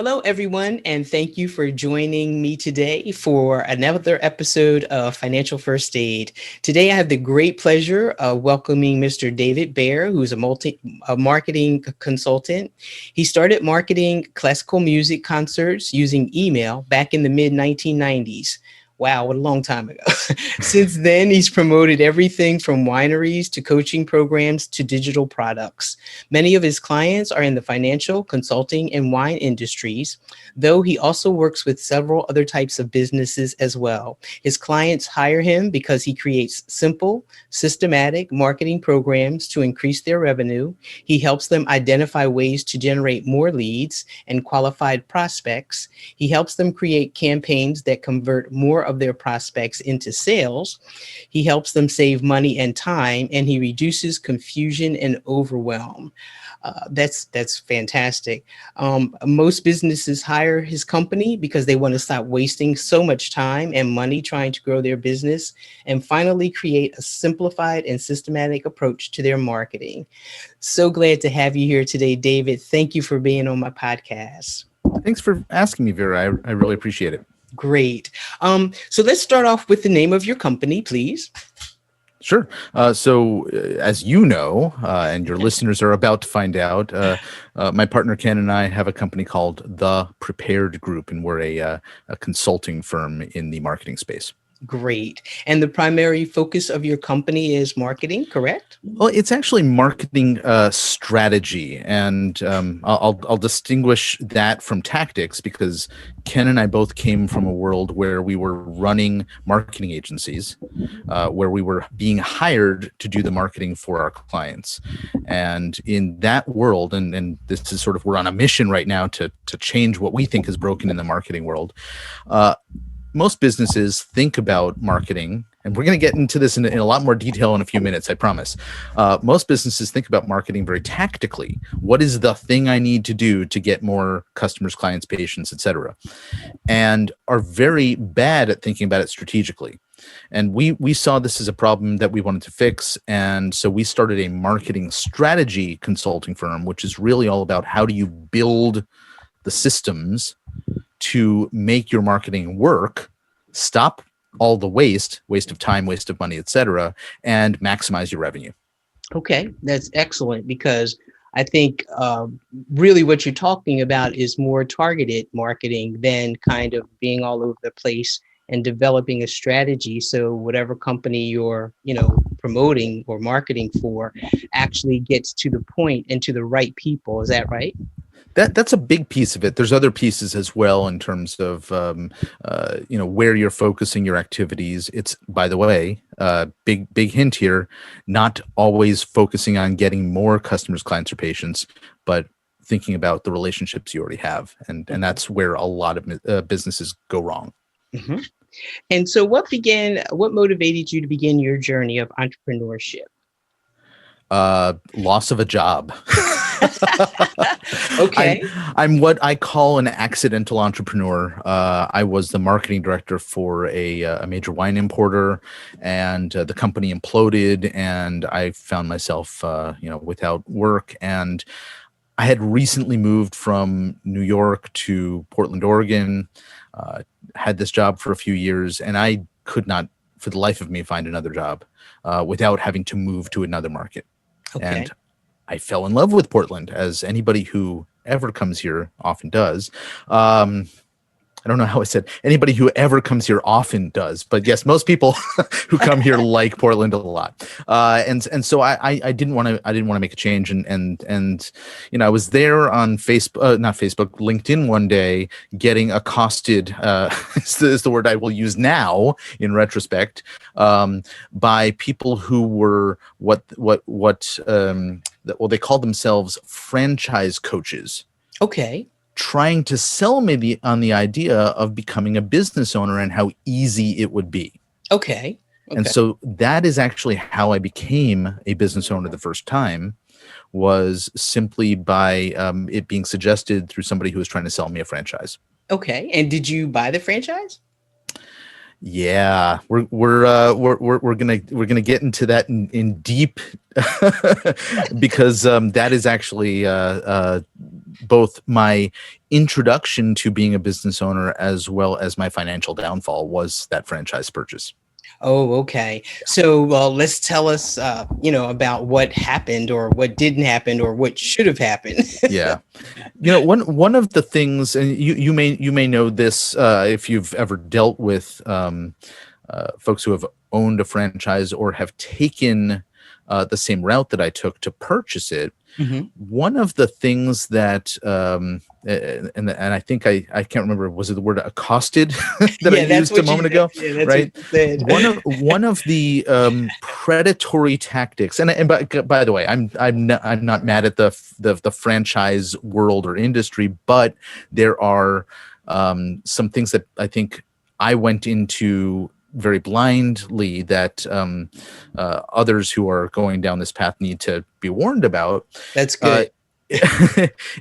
Hello, everyone, and thank you for joining me today for another episode of Financial First Aid. Today, I have the great pleasure of welcoming Mr. David Baer, who's a marketing consultant. He started marketing classical music concerts using email back in the mid 1990s. Wow, what a long time ago. Since then, he's promoted everything from wineries to coaching programs to digital products. Many of his clients are in the financial, consulting, and wine industries, though he also works with several other types of businesses as well. His clients hire him because he creates simple, systematic marketing programs to increase their revenue. He helps them identify ways to generate more leads and qualified prospects. He helps them create campaigns that convert more of their prospects into sales. He helps them save money and time, and he reduces confusion and overwhelm. That's fantastic. Most businesses hire his company because they want to stop wasting so much time and money trying to grow their business and finally create a simplified and systematic approach to their marketing. So glad to have you here today, David. Thank you for being on my podcast. Thanks for asking me, Vera. I really appreciate it. Great. So let's start off with the name of your company, please. Sure. As you know, and your listeners are about to find out, my partner Ken and I have a company called The Prepared Group, and we're a consulting firm in the marketing space. Great. And the primary focus of your company is marketing, correct? Well, it's actually marketing strategy, and I'll distinguish that from tactics because Ken and I both came from a world where we were running marketing agencies, where we were being hired to do the marketing for our clients. And in that world, and this is sort of, we're on a mission right now to change what we think is broken in the marketing world. Most businesses think about marketing, and we're going to get into this in a lot more detail in a few minutes, I promise. Most businesses think about marketing very tactically. What is the thing I need to do to get more customers, clients, patients, et cetera, and are very bad at thinking about it strategically. And we saw this as a problem that we wanted to fix, and so we started a marketing strategy consulting firm, which is really all about how do you build the systems to make your marketing work, stop all the waste of time, waste of money, et cetera, and maximize your revenue. Okay, that's excellent because I think really what you're talking about is more targeted marketing than kind of being all over the place and developing a strategy. So whatever company you're, promoting or marketing for actually gets to the point and to the right people. Is that right? That's a big piece of it. There's other pieces as well in terms of where you're focusing your activities. It's, by the way, big hint here, not always focusing on getting more customers, clients, or patients, but thinking about the relationships you already have, and that's where a lot of businesses go wrong. Mm-hmm. And so, what motivated you to begin your journey of entrepreneurship? Loss of a job. Okay. I'm what I call an accidental entrepreneur. I was the marketing director for a major wine importer, and the company imploded, and I found myself, without work. And I had recently moved from New York to Portland, Oregon. Had this job for a few years, and I could not, for the life of me, find another job without having to move to another market. Okay. And I fell in love with Portland, as anybody who ever comes here often does. I don't know how I said anybody who ever comes here often does, but yes, most people who come here like Portland a lot. And so I didn't want to make a change. And I was there on LinkedIn one day, getting accosted, is the word I will use now in retrospect, by people who were they called themselves franchise coaches. Okay. Trying to sell me on the idea of becoming a business owner and how easy it would be. Okay. And so that is actually how I became a business owner the first time, was simply by it being suggested through somebody who was trying to sell me a franchise. Okay. And did you buy the franchise? Yeah, we're gonna get into that in deep because that is actually both my introduction to being a business owner as well as my financial downfall was that franchise purchase. Oh, okay. So, let's tell us, about what happened or what didn't happen or what should have happened. Yeah. One of the things, and you may know this if you've ever dealt with folks who have owned a franchise or have taken the same route that I took to purchase it. Mm-hmm. One of the things that, and I think I can't remember, was it the word accosted that I used a moment ago? Yeah, that's right. what you said. One of the predatory tactics, and by the way, I'm not mad at the franchise world or industry, but there are some things that I think I went into very blindly that others who are going down this path need to be warned about. That's good.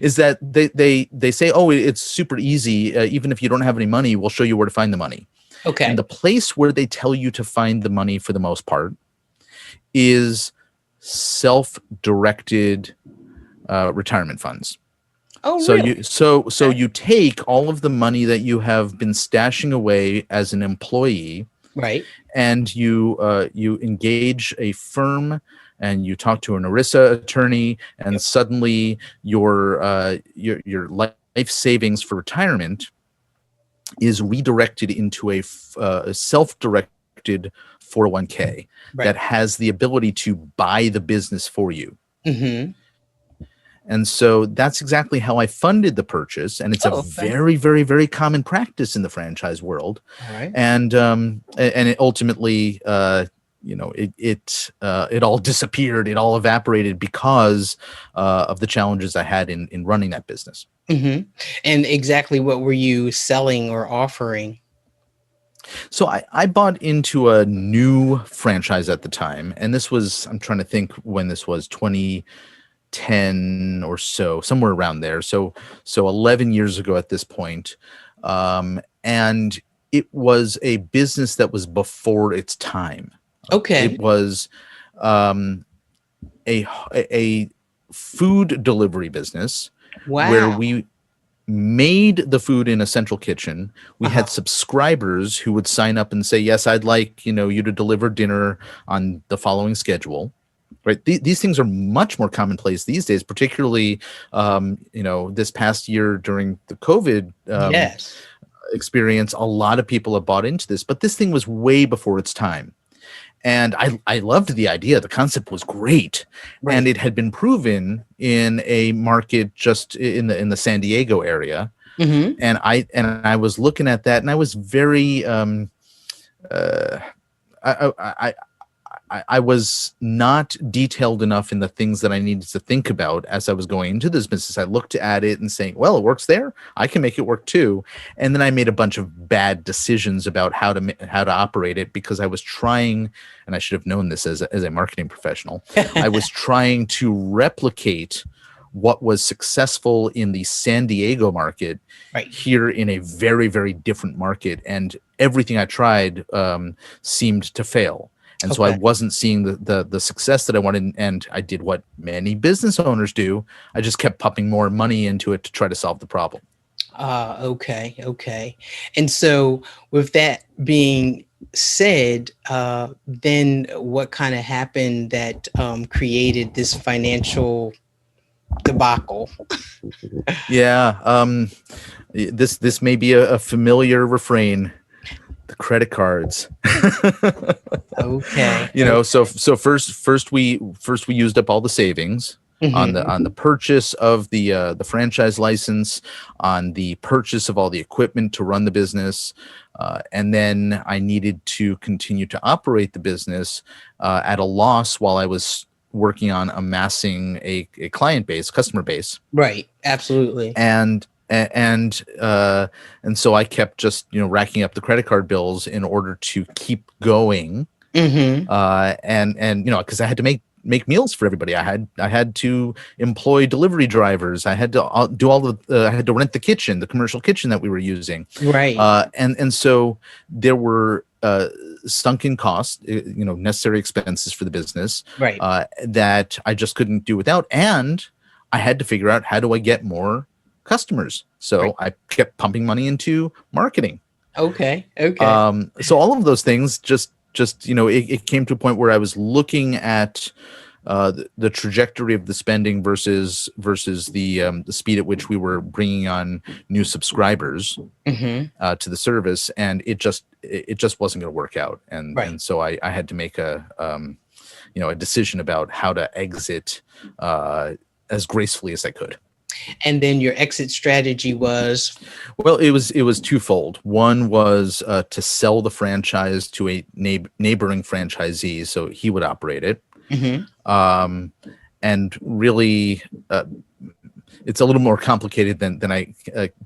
Is that they say, oh, it's super easy. Even if you don't have any money, we'll show you where to find the money. Okay. And the place where they tell you to find the money for the most part is self-directed retirement funds. Oh, so really? You take all of the money that you have been stashing away as an employee, right, and you engage a firm and you talk to an ERISA attorney, and Yep. suddenly your life savings for retirement is redirected into a self-directed 401k right. that has the ability to buy the business for you. Mm-hmm. And so that's exactly how I funded the purchase. And it's a very, very, very common practice in the franchise world. All right. And it ultimately, it all disappeared. It all evaporated because of the challenges I had in running that business. Mm-hmm. And exactly what were you selling or offering? So I bought into a new franchise at the time. And this was, I'm trying to think when this was, 2010 or so, somewhere around there. So 11 years ago at this point. And it was a business that was before its time. Okay. It was a food delivery business. Wow. Where we made the food in a central kitchen. We had subscribers who would sign up and say, yes, I'd like, you to deliver dinner on the following schedule. Right. These things are much more commonplace these days, particularly, this past year during the COVID experience. A lot of people have bought into this, but this thing was way before its time. And I loved the idea. The concept was great. Right. And it had been proven in a market just in the San Diego area. Mm-hmm. And I was looking at that, and I was very I was not detailed enough in the things that I needed to think about as I was going into this business. I looked at it and saying, well, it works there, I can make it work too. And then I made a bunch of bad decisions about how to operate it, because I was trying, and I should have known this as a marketing professional, I was trying to replicate what was successful in the San Diego market here in a very, very different market. And everything I tried seemed to fail. And so I wasn't seeing the success that I wanted, and I did what many business owners do. I just kept pumping more money into it to try to solve the problem. Okay. And so with that being said, then what kind of happened that created this financial debacle? This may be a familiar refrain. The credit cards. Okay. So first we used up all the savings on the purchase of the franchise license, on the purchase of all the equipment to run the business, and then I needed to continue to operate the business at a loss while I was working on amassing a client base, customer base. Right. Absolutely. And so I kept just racking up the credit card bills in order to keep going. And because I had to make meals for everybody. I had to employ delivery drivers. I had to do all I had to rent the kitchen, the commercial kitchen that we were using. Right. And so there were sunken costs, necessary expenses for the business. Right. That I just couldn't do without, and I had to figure out, how do I get more customers. So Right. I kept pumping money into marketing. Okay. So all of those things just it came to a point where I was looking at the trajectory of the spending versus the speed at which we were bringing on new subscribers to the service, and it just wasn't going to work out, and so I had to make a decision about how to exit as gracefully as I could. And then your exit strategy was? Well, it was twofold. One was to sell the franchise to a neighboring franchisee, so he would operate it. And really, it's a little more complicated than I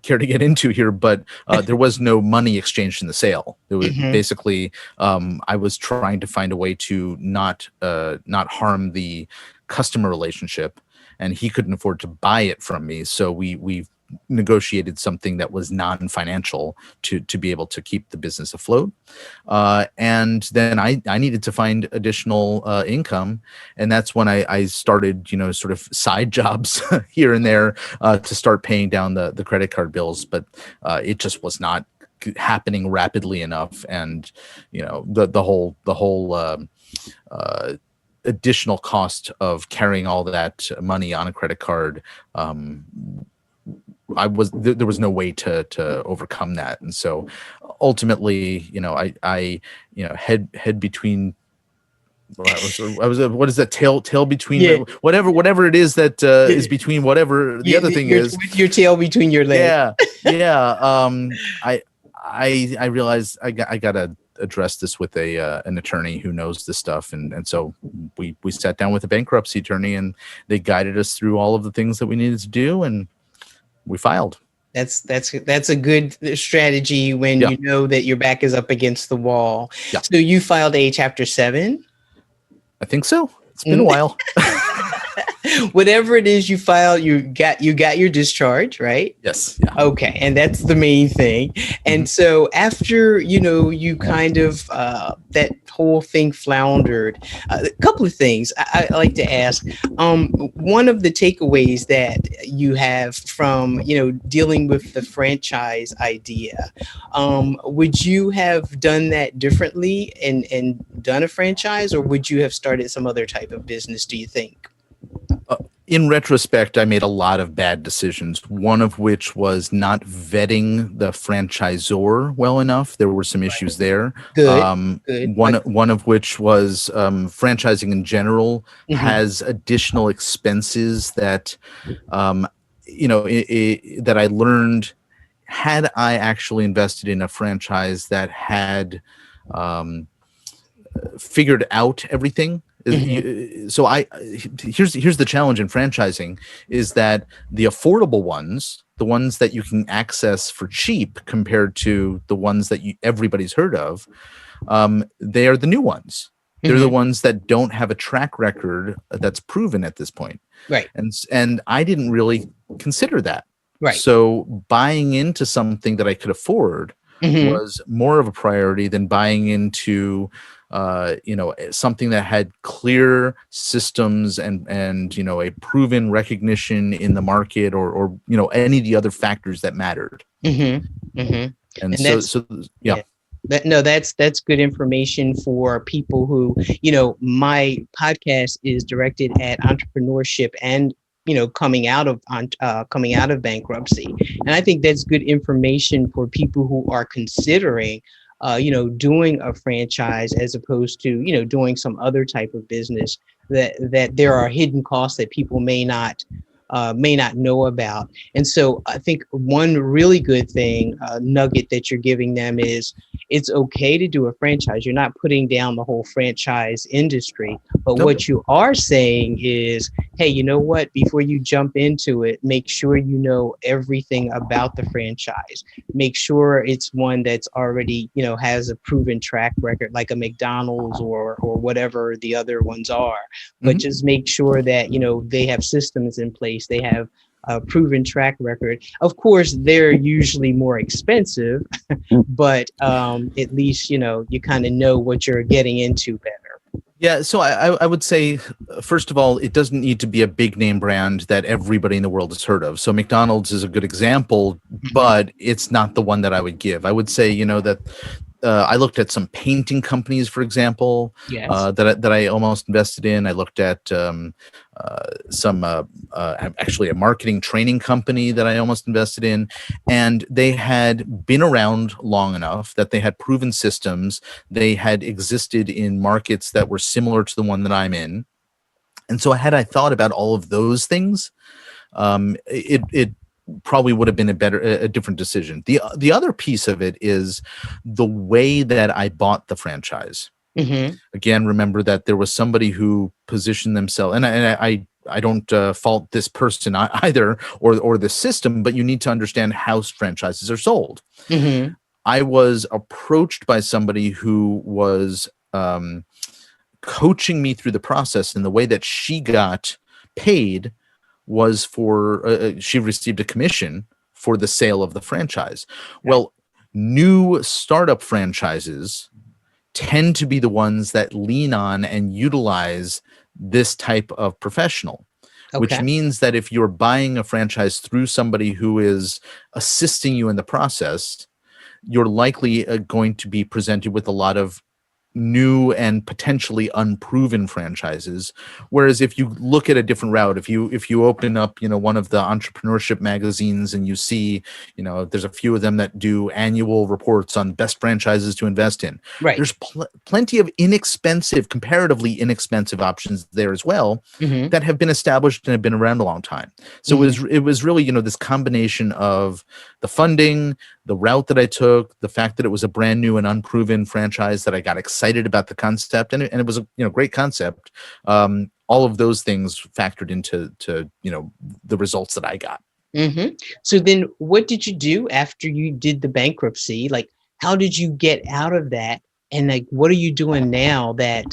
care to get into here, but there was no money exchanged in the sale. It was basically, I was trying to find a way to not harm the customer relationship, and he couldn't afford to buy it from me. So we negotiated something that was non-financial to be able to keep the business afloat. And then I needed to find additional income. And that's when I started, sort of side jobs here and there to start paying down the credit card bills. But it just was not happening rapidly enough. And, the whole additional cost of carrying all that money on a credit card, there was no way to overcome that. And so ultimately, I head between, I was what is that, tail between whatever it is that is between whatever the other thing is, with your tail between your legs. I realized I gotta address this with an attorney who knows this stuff, and so we sat down with a bankruptcy attorney, and they guided us through all of the things that we needed to do, and we filed. That's a good strategy when you know that your back is up against the wall. So you filed a Chapter 7? I think so. It's been a while. Whatever it is you filed, you got your discharge, right? Yes. Yeah. Okay, and that's the main thing. And so after you kind of that whole thing floundered, a couple of things I like to ask. One of the takeaways that you have from dealing with the franchise idea, would you have done that differently and done a franchise, or would you have started some other type of business, do you think? In retrospect, I made a lot of bad decisions, one of which was not vetting the franchisor well enough. There were some issues there. Good. One of which was franchising in general has additional expenses that, that I learned had I actually invested in a franchise that had figured out everything. So here's the challenge in franchising is that the affordable ones, the ones that you can access for cheap compared to the ones that everybody's heard of, they are the new ones. They're the ones that don't have a track record that's proven at this point. Right. And I didn't really consider that. Right. So buying into something that I could afford was more of a priority than buying into something that had clear systems and a proven recognition in the market or any of the other factors that mattered. And that's good information for people who, my podcast is directed at entrepreneurship and coming out of bankruptcy. And I think that's good information for people who are considering doing a franchise as opposed to, doing some other type of business, that there are hidden costs that people may not know about. And so I think one really good thing, nugget that you're giving them is it's okay to do a franchise. You're not putting down the whole franchise industry, but what you are saying is, hey, you know what? Before you jump into it, make sure you know everything about the franchise. Make sure it's one that's already, has a proven track record, like a McDonald's or whatever the other ones are. But just make sure that, they have systems in place. They have a proven track record. Of course, they're usually more expensive, but at least, you kind of know what you're getting into better. Yeah, so I would say, first of all, it doesn't need to be a big name brand that everybody in the world has heard of. So McDonald's is a good example, Mhm. but it's not the one that I would give. I would say, that I looked at some painting companies, for example, Yes. that I almost invested in. I looked at some actually a marketing training company that I almost invested in, and they had been around long enough that they had proven systems. They had existed in markets that were similar to the one that I'm in, and so had I thought about all of those things, it probably would have been a different decision. The other piece of it is the way that I bought the franchise. Hmm. Again, remember that there was somebody who positioned themselves, and I don't fault this person either, or the system, but you need to understand how franchises are sold. Hmm. I was approached by somebody who was coaching me through the process, and the way that she got paid was for she received a commission for the sale of the franchise. Okay. Well, new startup franchises tend to be the ones that lean on and utilize this type of professional, which Okay. means that if you're buying a franchise through somebody who is assisting you in the process, you're likely going to be presented with a lot of new and potentially unproven franchises. Whereas if you look at a different route, if you open up one of the entrepreneurship magazines and you see there's a few of them that do annual reports on best franchises to invest in, Right. there's plenty of comparatively inexpensive options there as well, Hmm. that have been established and have been around a long time. So Hmm. it was really this combination of the funding, the route that I took, the fact that it was a brand new and unproven franchise that I got excited about the concept, and it was a great concept. All of those things factored into the results that I got. Hmm. So then what did you do after you did the bankruptcy? Like, how did you get out of that? And like, what are you doing now that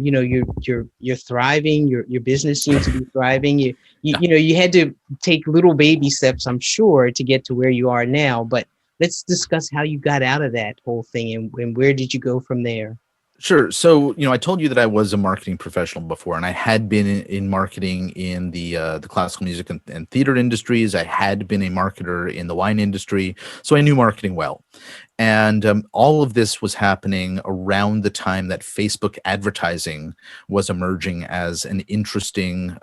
you're thriving, your business seems to be thriving. You had to take little baby steps, I'm sure, to get to where you are now. But let's discuss how you got out of that whole thing and where did you go from there? Sure. So, I told you that I was a marketing professional before, and I had been in marketing in the classical music and theater industries. I had been a marketer in the wine industry, so I knew marketing well. And all of this was happening around the time that Facebook advertising was emerging as an interesting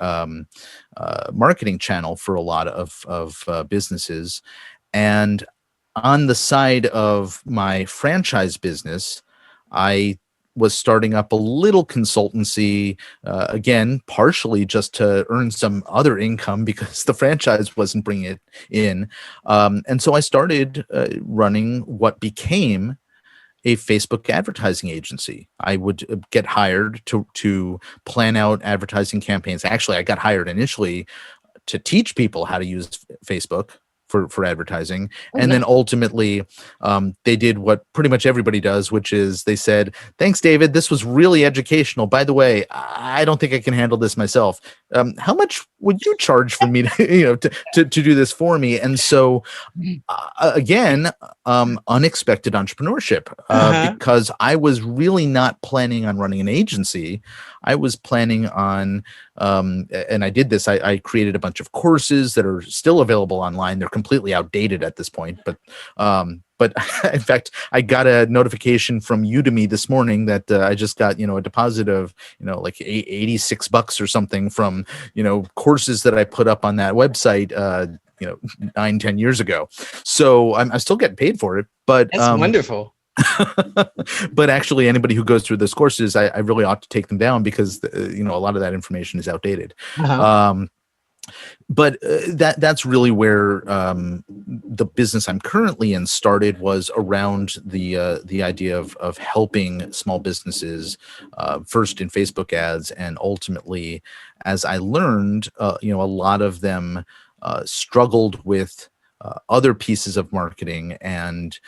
marketing channel for a lot of businesses. And on the side of my franchise business, I was starting up a little consultancy, again, partially just to earn some other income because the franchise wasn't bringing it in. And so I started running what became a Facebook advertising agency. I would get hired to plan out advertising campaigns. Actually, I got hired initially to teach people how to use Facebook for advertising. Oh, And then nice. ultimately, they did what pretty much everybody does, which is they said, "Thanks, David. This was really educational. By the way, I don't think I can handle this myself. How much would you charge for me to, to do this for me?" And so again, unexpected entrepreneurship, Uh-huh. because I was really not planning on running an agency. I was planning on, and I did this. I created a bunch of courses that are still available online. They're completely outdated at this point, but in fact, I got a notification from Udemy this morning that I just got a deposit of like $86 or something from courses that I put up on that website 9-10 years ago. So I'm still getting paid for it, but That's wonderful. but actually anybody who goes through those courses, I really ought to take them down because a lot of that information is outdated. Uh-huh. um, but that's really where the business I'm currently in started, was around the idea of helping small businesses, first in Facebook ads, and ultimately, as I learned, a lot of them struggled with other pieces of marketing. And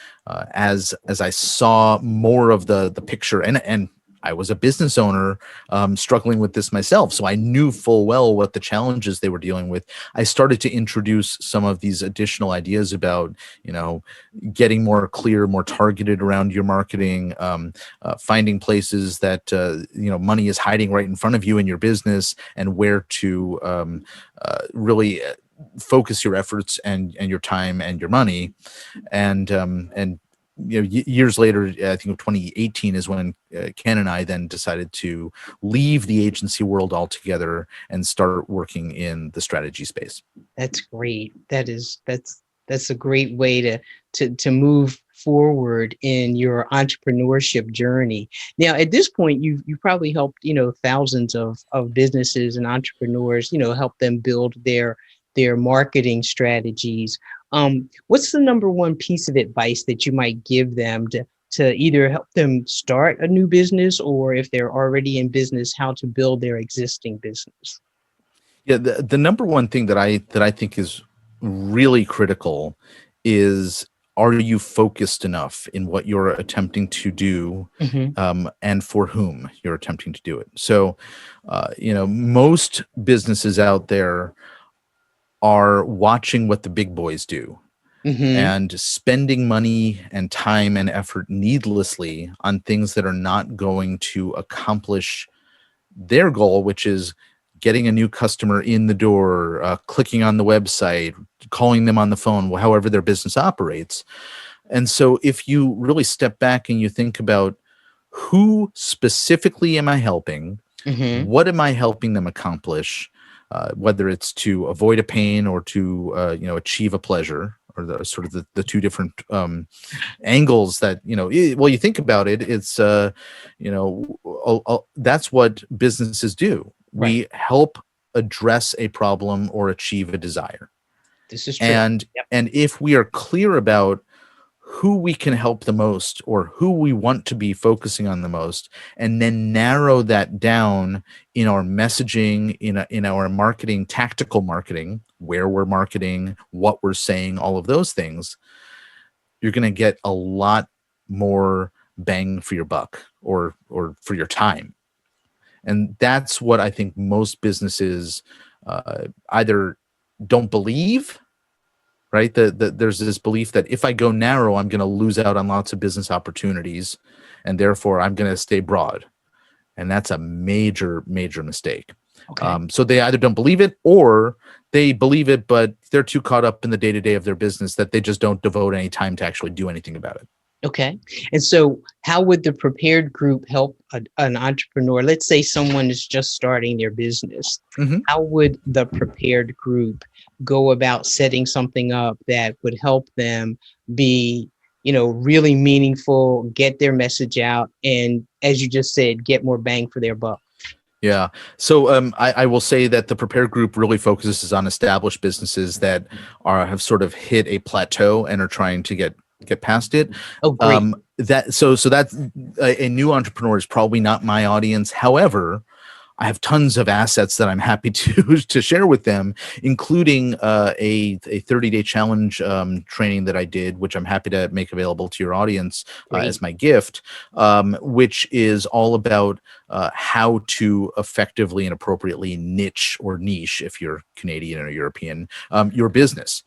as I saw more of the picture, and I was a business owner struggling with this myself. So I knew full well what the challenges they were dealing with. I started to introduce some of these additional ideas about, getting more clear, more targeted around your marketing, finding places that, money is hiding right in front of you in your business, and where to really focus your efforts and your time and your money. And years later, I think 2018 is when Ken and I then decided to leave the agency world altogether and start working in the strategy space. That's great. That's a great way to move forward in your entrepreneurship journey. Now, at this point, you probably helped thousands of businesses and entrepreneurs, help them build their marketing strategies. What's the number one piece of advice that you might give them to either help them start a new business, or if they're already in business, how to build their existing business? Yeah, the number one thing that I think is really critical is, are you focused enough in what you're attempting to do, and for whom you're attempting to do it? So, most businesses out there are watching what the big boys do and spending money and time and effort needlessly on things that are not going to accomplish their goal, which is getting a new customer in the door, clicking on the website, calling them on the phone, however their business operates. And so if you really step back and you think about, who specifically am I helping? What am I helping them accomplish? Whether it's to avoid a pain or to achieve a pleasure, or the sort of the two different angles that you think about it. It's that's what businesses do. Right. We help address a problem or achieve a desire. This is true. And if we are clear about who we can help the most, or who we want to be focusing on the most, and then narrow that down in our messaging, in our marketing, tactical marketing, where we're marketing, what we're saying, all of those things, you're going to get a lot more bang for your buck, or for your time. And that's what I think most businesses either don't believe. Right? There's this belief that if I go narrow, I'm going to lose out on lots of business opportunities, and therefore I'm going to stay broad. And that's a major, major mistake. Okay. So they either don't believe it, or they believe it, but they're too caught up in the day-to-day of their business that they just don't devote any time to actually do anything about it. Okay. And so how would the prepared group help an entrepreneur? Let's say someone is just starting their business. How would the prepared group go about setting something up that would help them be, really meaningful, get their message out, and, as you just said, get more bang for their buck? Yeah. So I will say that the Prepare Group really focuses on established businesses that have sort of hit a plateau and are trying to get past it. Oh, great. So that's a new entrepreneur is probably not my audience. However, I have tons of assets that I'm happy to share with them, including a 30-day challenge training that I did, which I'm happy to make available to your audience as my gift, which is all about how to effectively and appropriately niche, if you're Canadian or European, your business.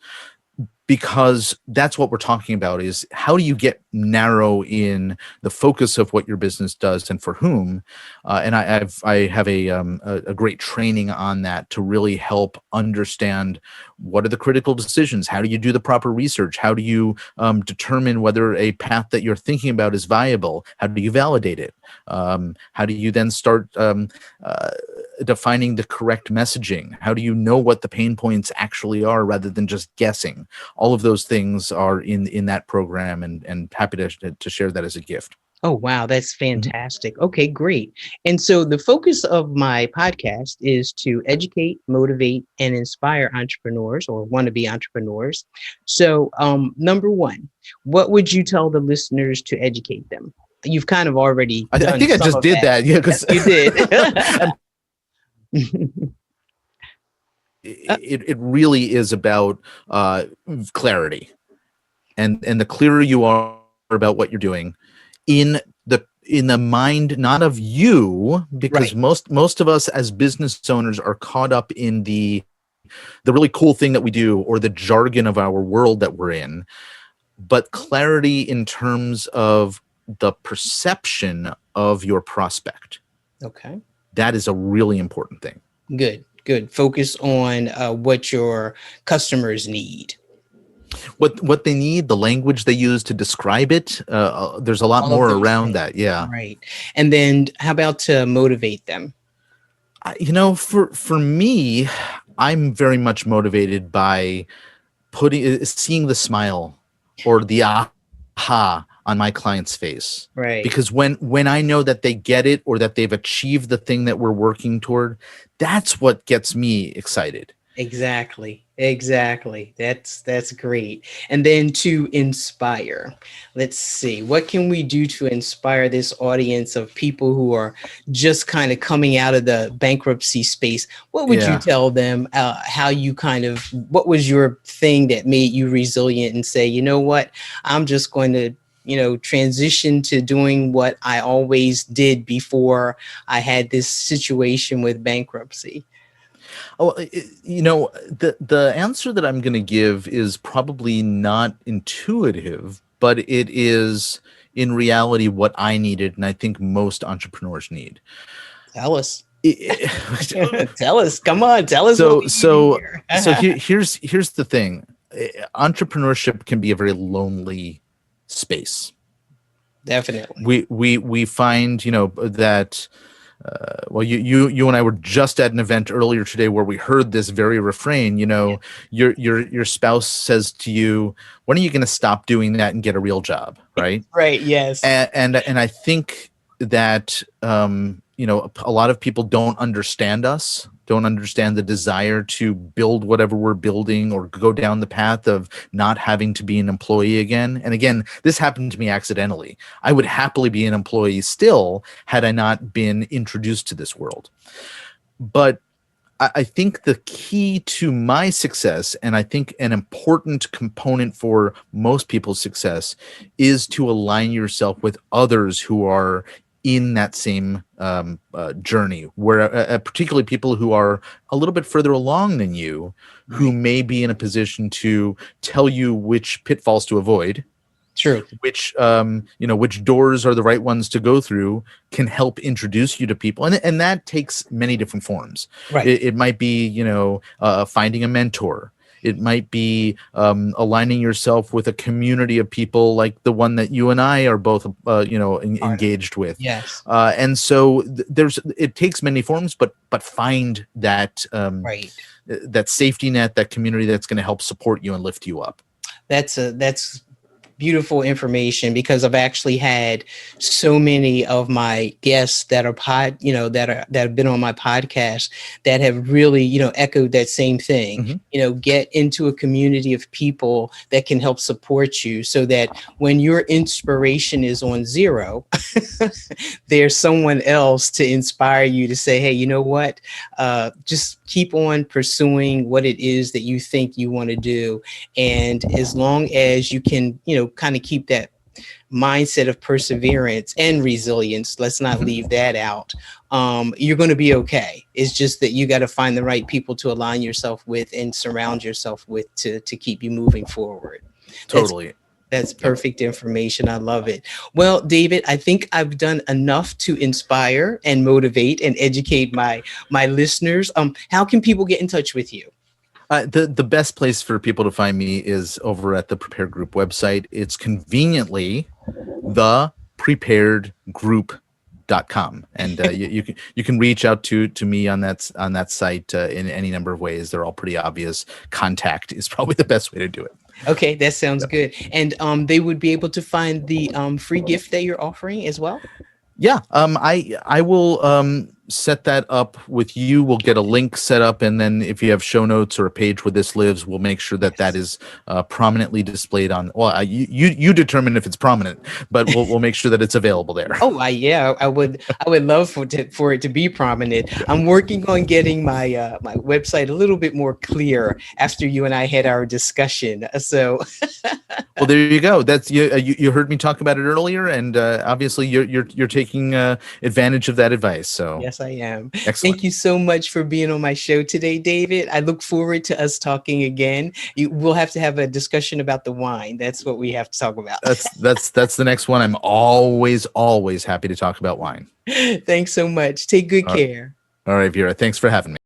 Because that's what we're talking about, is how do you get narrow in the focus of what your business does and for whom. And I have a great training on that to really help understand what are the critical decisions. How do you do the proper research? How do you determine whether a path that you're thinking about is viable? How do you validate it? How do you then start defining the correct messaging? How do you know what the pain points actually are rather than just guessing? All of those things are in that program, and happy to share that as a gift. Oh, wow. That's fantastic. Okay, great. And so the focus of my podcast is to educate, motivate, and inspire entrepreneurs, or wannabe entrepreneurs. So number one, what would you tell the listeners to educate them? You've kind of already I think I just did that. Yeah, because you did. It really is about clarity, and the clearer you are about what you're doing in the in the mind not of you, because Right. most of us as business owners are caught up in the really cool thing that we do or the jargon of our world that we're in, but clarity in terms of the perception of your prospect. Okay. That is a really important thing. Good. Good. Focus on what your customers need. What they need, the language they use to describe it. There's a lot All of more those around things. that. Yeah. Right. And then how about to motivate them? For me, I'm very much motivated by seeing the smile or the aha on my client's face. Right. Because when I know that they get it or that they've achieved the thing that we're working toward, that's what gets me excited. Exactly. Exactly. That's great. And then to inspire. Let's see. What can we do to inspire this audience of people who are just kind of coming out of the bankruptcy space? What would you Yeah. tell them how you what was your thing that made you resilient and say, you know what, I'm just going to transition to doing what I always did before I had this situation with bankruptcy? Oh, the answer that I'm going to give is probably not intuitive, but it is in reality what I needed, and I think most entrepreneurs need. Tell us. Tell us. Come on. Tell us what So we need to so hear. so here's the thing. Entrepreneurship can be a very lonely space. Definitely. We find that. Well, you and I were just at an event earlier today where we heard this very refrain. Your spouse says to you, "When are you going to stop doing that and get a real job?" Right? Right. Yes. And I think that a lot of people don't understand us, don't understand the desire to build whatever we're building or go down the path of not having to be an employee again. And again, this happened to me accidentally. I would happily be an employee still had I not been introduced to this world. But I think the key to my success, and I think an important component for most people's success, is to align yourself with others who are in that same journey, where particularly people who are a little bit further along than you, who Right. may be in a position to tell you which pitfalls to avoid, True. which doors are the right ones to go through, can help introduce you to people, and that takes many different forms. Right. It might be finding a mentor. It might be aligning yourself with a community of people like the one that you and I are both engaged with. Yes. And so it takes many forms, but find that Right. that safety net, that community that's going to help support you and lift you up. That's beautiful information, because I've actually had so many of my guests that are that have been on my podcast that have really, echoed that same thing. Mm-hmm. Get into a community of people that can help support you so that when your inspiration is on zero, there's someone else to inspire you to say, hey, you know what? Just keep on pursuing what it is that you think you want to do. And as long as you can, kind of keep that mindset of perseverance and resilience, let's not leave that out, you're going to be okay. It's just that you got to find the right people to align yourself with and surround yourself with to keep you moving forward. Totally. That's perfect information. I love it. Well, David, I think I've done enough to inspire and motivate and educate my listeners. How can people get in touch with you? The best place for people to find me is over at the Prepared Group website. It's conveniently thepreparedgroup.com, and you can reach out to me on that site in any number of ways. They're all pretty obvious. Contact is probably the best way to do it. Okay, that sounds good. And they would be able to find the free gift that you're offering as well. Yeah, I will set that up with you. We'll get a link set up, and then if you have show notes or a page where this lives, we'll make sure that that is prominently displayed on. Well, you determine if it's prominent, but we'll make sure that it's available there. Oh, I would love for it to be prominent. I'm working on getting my my website a little bit more clear after you and I had our discussion. So, well, there you go. That's you heard me talk about it earlier, and obviously you're taking advantage of that advice. So yes, I am. Excellent. Thank you so much for being on my show today, David. I look forward to us talking again. We'll have to have a discussion about the wine. That's what we have to talk about. That's the next one. I'm always happy to talk about wine. Thanks so much. Take good care. All right, Vera. Thanks for having me.